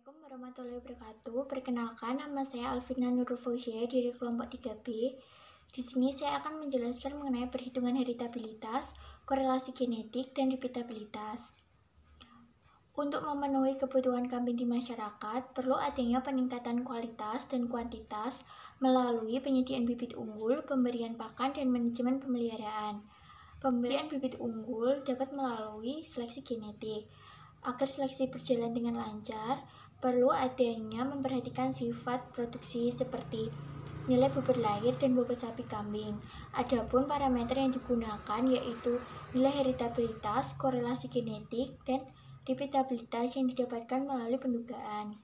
Assalamualaikum warahmatullahi wabarakatuh. Perkenalkan, nama saya Alvina Nurul Fauzia dari kelompok 3B. Di sini saya akan menjelaskan mengenai perhitungan heritabilitas, korelasi genetik, dan repeatabilitas. Untuk memenuhi kebutuhan kambing di masyarakat, perlu adanya peningkatan kualitas dan kuantitas melalui penyediaan bibit unggul, pemberian pakan, dan manajemen pemeliharaan. Pemberian bibit unggul dapat melalui seleksi genetik. Agar seleksi berjalan dengan lancar, perlu adanya memperhatikan sifat produksi seperti nilai bobot lahir dan bobot sapi kambing. Adapun parameter yang digunakan yaitu nilai heritabilitas, korelasi genetik, dan repeatabilitas yang didapatkan melalui pendugaan.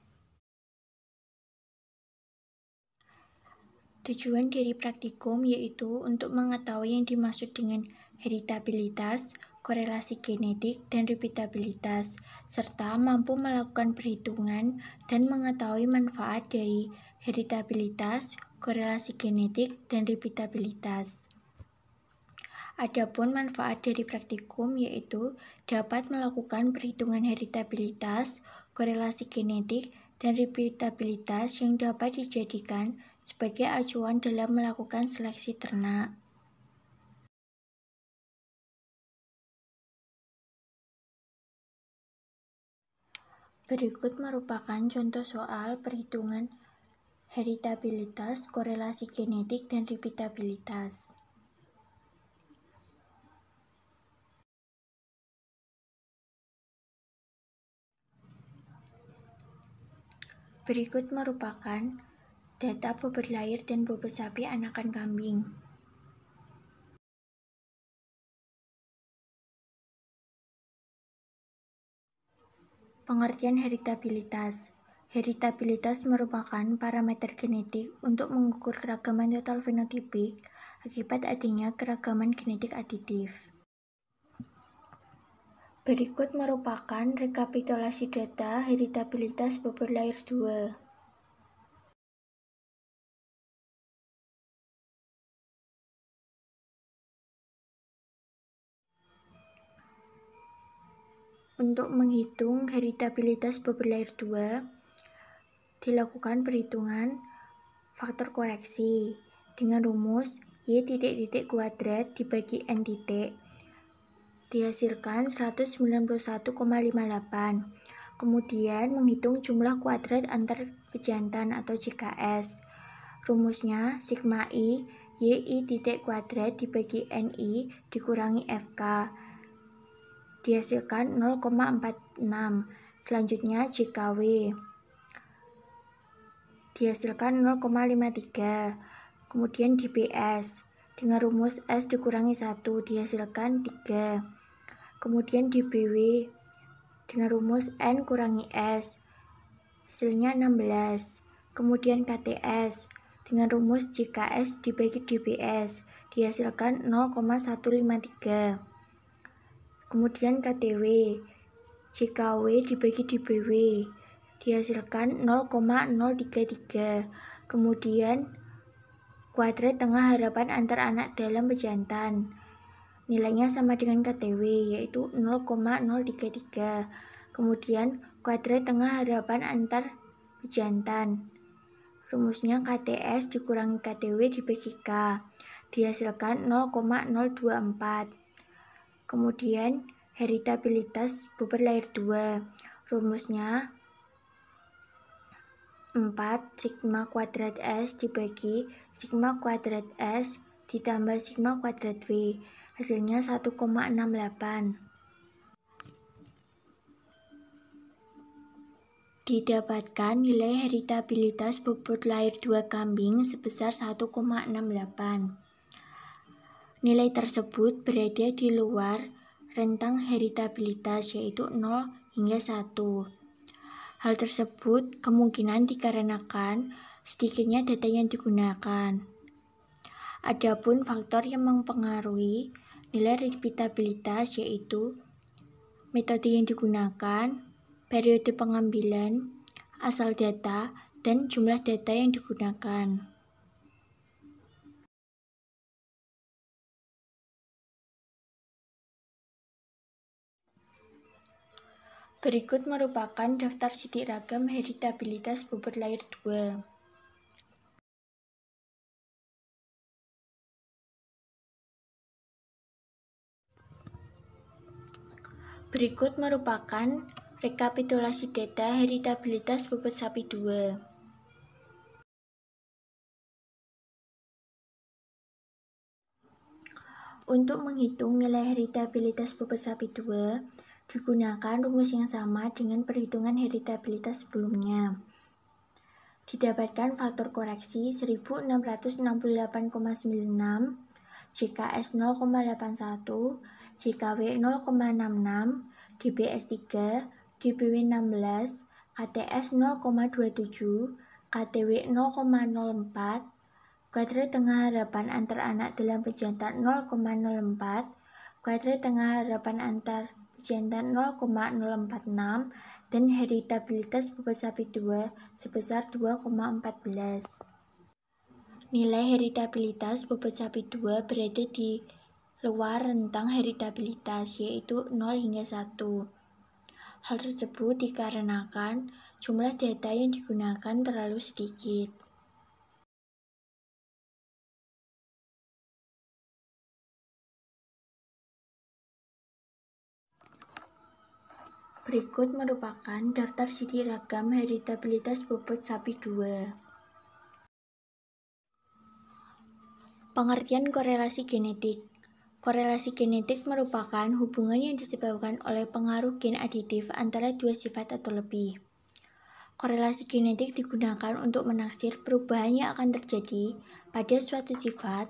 Tujuan dari praktikum yaitu untuk mengetahui yang dimaksud dengan heritabilitas, korelasi genetik, dan repeatabilitas, serta mampu melakukan perhitungan dan mengetahui manfaat dari heritabilitas, korelasi genetik, dan repeatabilitas. Adapun manfaat dari praktikum yaitu dapat melakukan perhitungan heritabilitas, korelasi genetik, dan repeatabilitas yang dapat dijadikan sebagai acuan dalam melakukan seleksi ternak. Berikut merupakan contoh soal perhitungan heritabilitas, korelasi genetik, dan repeatabilitas. Berikut merupakan data bobot lahir dan bobot sapi anakan kambing. Pengertian heritabilitas. Heritabilitas merupakan parameter genetik untuk mengukur keragaman total fenotipik akibat adanya keragaman genetik aditif. Berikut merupakan rekapitulasi data heritabilitas bobot lahir 2. Untuk menghitung heritabilitas bobot lahir 2, dilakukan perhitungan faktor koreksi dengan rumus Y titik kuadrat dibagi N titik. Dihasilkan 191,58. Kemudian menghitung jumlah kuadrat antar pejantan atau JKS. Rumusnya sigma I YI titik kuadrat dibagi NI dikurangi FK. Dihasilkan 0,46. Selanjutnya JKW. Dihasilkan 0,53. Kemudian DBS. Dengan rumus S dikurangi 1 dihasilkan 3. Kemudian DBW. Dengan rumus N kurangi S. Hasilnya 16. Kemudian KTS. Dengan rumus JKS dibagi DBS. Dihasilkan 0,153. Kemudian KTW, JKW dibagi DBW, dihasilkan 0,033. Kemudian kuadrat tengah harapan antar anak dalam pejantan. Nilainya sama dengan KTW, yaitu 0,033. Kemudian kuadrat tengah harapan antar pejantan. Rumusnya KTS dikurangi KTW dibagi K, dihasilkan 0,024. Kemudian heritabilitas bobot lahir 2. Rumusnya 4 sigma kuadrat S dibagi sigma kuadrat S ditambah sigma kuadrat W. Hasilnya 1,68. Didapatkan nilai heritabilitas bobot lahir 2 kambing sebesar 1,68. Nilai tersebut berada di luar rentang heritabilitas yaitu 0 hingga 1. Hal tersebut kemungkinan dikarenakan sedikitnya data yang digunakan. Adapun faktor yang mempengaruhi nilai repeatabilitas yaitu metode yang digunakan, periode pengambilan, asal data, dan jumlah data yang digunakan. Berikut merupakan daftar sidik ragam heritabilitas bobot lahir 2. Berikut merupakan rekapitulasi data heritabilitas bobot sapi 2. Untuk menghitung nilai heritabilitas bobot sapi 2, digunakan rumus yang sama dengan perhitungan heritabilitas sebelumnya. Didapatkan faktor koreksi 1668,96, JKS 0,81, JKW 0,66, DBS 3, DBW 16, KTS 0,27, KTW 0,04, kuadrat tengah harapan antar anak dalam pejantan 0,04, kuadrat tengah harapan antar pejantan 0,046, dan heritabilitas bobot sapi 2 sebesar 2,14. Nilai heritabilitas bobot sapi 2 berada di luar rentang heritabilitas, yaitu 0 hingga 1. Hal tersebut dikarenakan jumlah data yang digunakan terlalu sedikit. Berikut merupakan daftar sidik ragam heritabilitas bobot sapi 2. Pengertian korelasi genetik. Korelasi genetik merupakan hubungan yang disebabkan oleh pengaruh gen aditif antara dua sifat atau lebih. Korelasi genetik digunakan untuk menaksir perubahan yang akan terjadi pada suatu sifat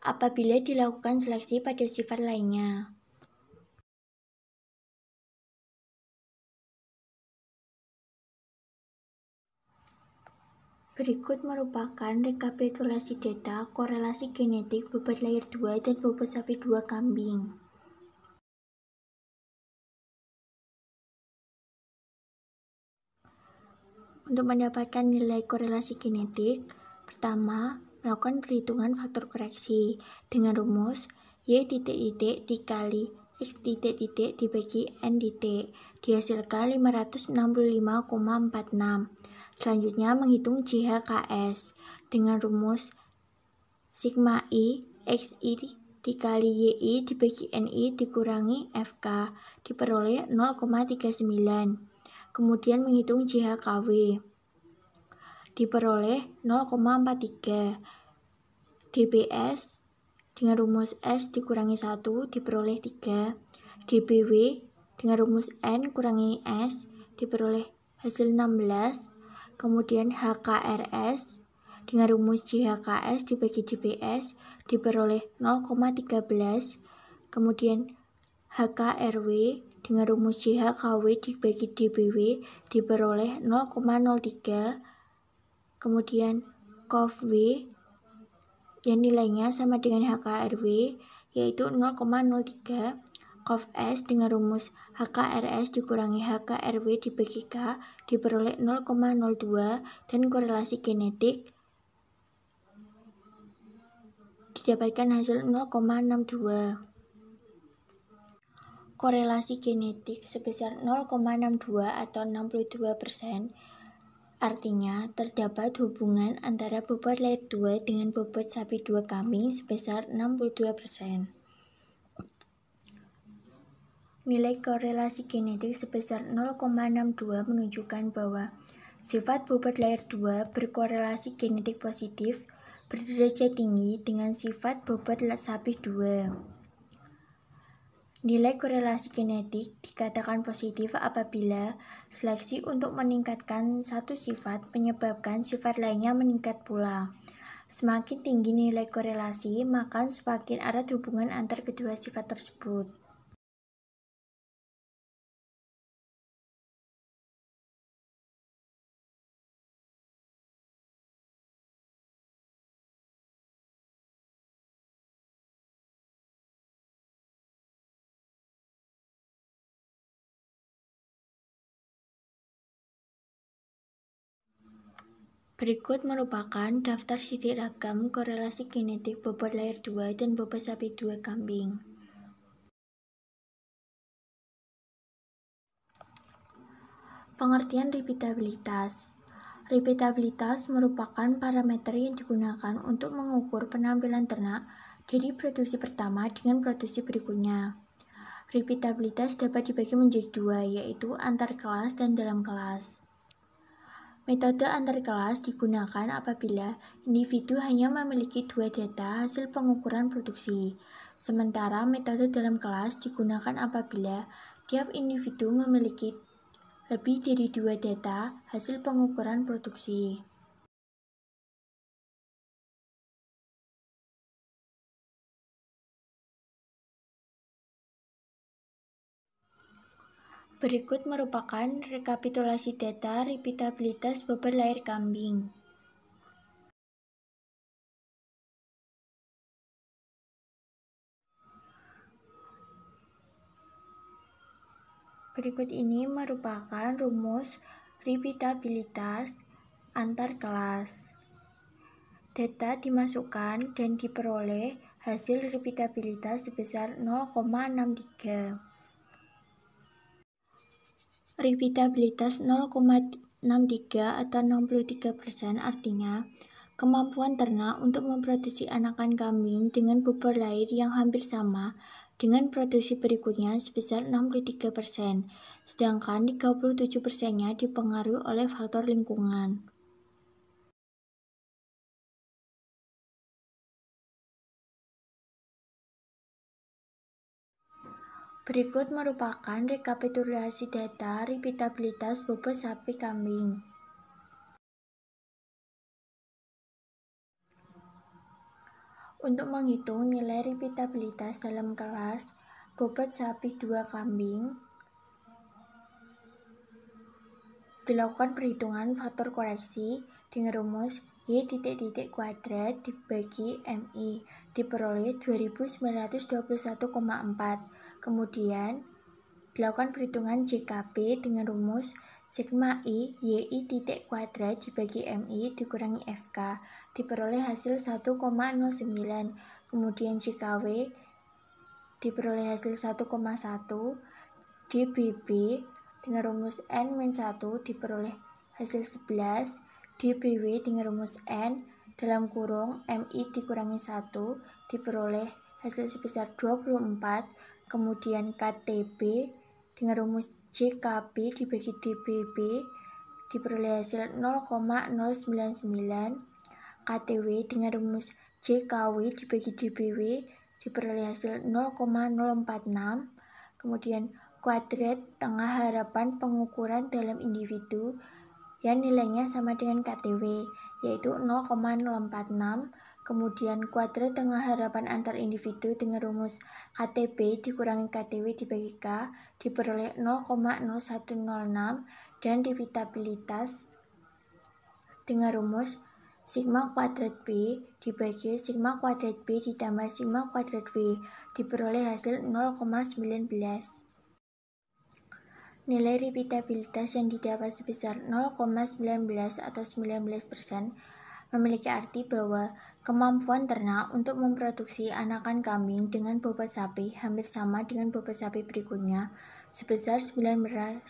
apabila dilakukan seleksi pada sifat lainnya. Berikut merupakan rekapitulasi data korelasi genetik bobot lahir 2 dan bobot sapi 2 kambing. Untuk mendapatkan nilai korelasi genetik, pertama, melakukan perhitungan faktor koreksi dengan rumus Y dikali X dibagi N dihasilkan 565,46. Selanjutnya menghitung JHKS dengan rumus sigma I XI dikali YI dibagi NI dikurangi FK diperoleh 0,39. Kemudian menghitung JHKW diperoleh 0,43. DBS dengan rumus S dikurangi 1 diperoleh 3. DBW dengan rumus N kurangi S diperoleh hasil 16. Kemudian HKRS dengan rumus JHKS dibagi DBS diperoleh 0,13. Kemudian HKRW dengan rumus JHKW dibagi DBW diperoleh 0,03. Kemudian COV-W yang nilainya sama dengan HKRW yaitu 0,03. COV-S dengan rumus HKRS dikurangi HKRW dibagi K diperoleh 0,02 dan korelasi genetik didapatkan hasil 0,62. Korelasi genetik sebesar 0,62 atau 62%, artinya terdapat hubungan antara bobot lahir 2 dengan bobot sapi 2 kambing sebesar 62%. Nilai korelasi genetik sebesar 0,62 menunjukkan bahwa sifat bobot lahir 2 berkorelasi genetik positif berderajat tinggi dengan sifat bobot sapi 2. Nilai korelasi genetik dikatakan positif apabila seleksi untuk meningkatkan satu sifat menyebabkan sifat lainnya meningkat pula. Semakin tinggi nilai korelasi, maka semakin erat hubungan antar kedua sifat tersebut. Berikut merupakan daftar sidik ragam korelasi genetik bobot lahir 2 dan bobot sapi 2 kambing. Pengertian repeatabilitas. Repeatabilitas merupakan parameter yang digunakan untuk mengukur penampilan ternak dari produksi pertama dengan produksi berikutnya. Repeatabilitas dapat dibagi menjadi dua, yaitu antar kelas dan dalam kelas. Metode antar kelas digunakan apabila individu hanya memiliki dua data hasil pengukuran produksi, sementara metode dalam kelas digunakan apabila tiap individu memiliki lebih dari dua data hasil pengukuran produksi. Berikut merupakan rekapitulasi data repeatabilitas bobot lahir kambing. Berikut ini merupakan rumus repeatabilitas antar kelas. Data dimasukkan dan diperoleh hasil repeatabilitas sebesar 0,63. Repeatabilitas 0,63 atau 63% artinya kemampuan ternak untuk memproduksi anakan kambing dengan bobot lahir yang hampir sama dengan produksi berikutnya sebesar 63%, sedangkan 37%-nya dipengaruhi oleh faktor lingkungan. Berikut merupakan rekapitulasi data repeatabilitas bobot sapi kambing. Untuk menghitung nilai repeatabilitas dalam kelas bobot sapi 2 kambing, dilakukan perhitungan faktor koreksi dengan rumus Y kuadrat dibagi MI diperoleh 2921,4. Kemudian dilakukan perhitungan JKP dengan rumus sigma I YI kuadrat dibagi MI dikurangi FK diperoleh hasil 1,09. Kemudian JKW diperoleh hasil 1,1. DBB dengan rumus N-1 diperoleh hasil 11. DBW dengan rumus N dalam kurung MI dikurangi 1 diperoleh hasil sebesar 24. Kemudian KTB dengan rumus JKB dibagi DBB diperoleh hasil 0,099. KTW dengan rumus JKW dibagi DBW diperoleh hasil 0,046. Kemudian kuadrat tengah harapan pengukuran dalam individu yang nilainya sama dengan KTW, yaitu 0,046. Kemudian kuadrat tengah harapan antar individu dengan rumus KTB dikurangi KTW dibagi K diperoleh 0,0106 dan repeatabilitas dengan rumus sigma kuadrat B dibagi sigma kuadrat B ditambah sigma kuadrat V diperoleh hasil 0,19. Nilai repeatabilitas yang didapat sebesar 0,19 atau 19% memiliki arti bahwa kemampuan ternak untuk memproduksi anakan kambing dengan bobot sapi hampir sama dengan bobot sapi berikutnya sebesar 19%,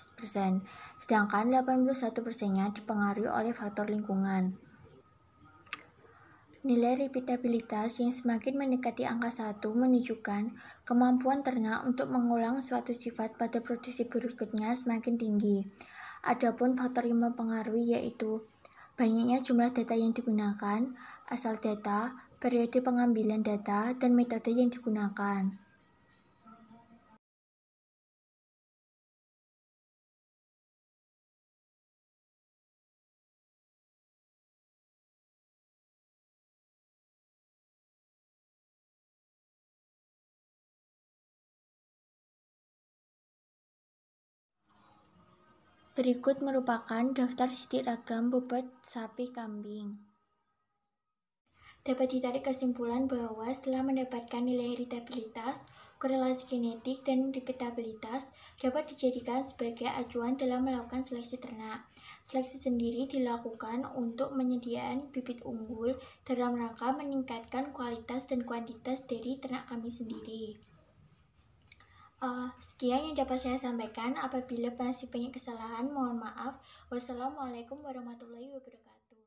sedangkan 81%-nya dipengaruhi oleh faktor lingkungan. Nilai repeatabilitas yang semakin mendekati angka 1 menunjukkan kemampuan ternak untuk mengulang suatu sifat pada produksi berikutnya semakin tinggi. Adapun faktor yang mempengaruhi yaitu banyaknya jumlah data yang digunakan, asal data, periode pengambilan data, dan metode yang digunakan. Berikut merupakan daftar sidik ragam bobot sapi kambing. Dapat ditarik kesimpulan bahwa setelah mendapatkan nilai heritabilitas, korelasi genetik, dan repeatabilitas dapat dijadikan sebagai acuan dalam melakukan seleksi ternak. Seleksi sendiri dilakukan untuk penyediaan bibit unggul dalam rangka meningkatkan kualitas dan kuantitas dari ternak kami sendiri. Sekian yang dapat saya sampaikan. Apabila masih banyak kesalahan, mohon maaf. Wassalamualaikum warahmatullahi wabarakatuh.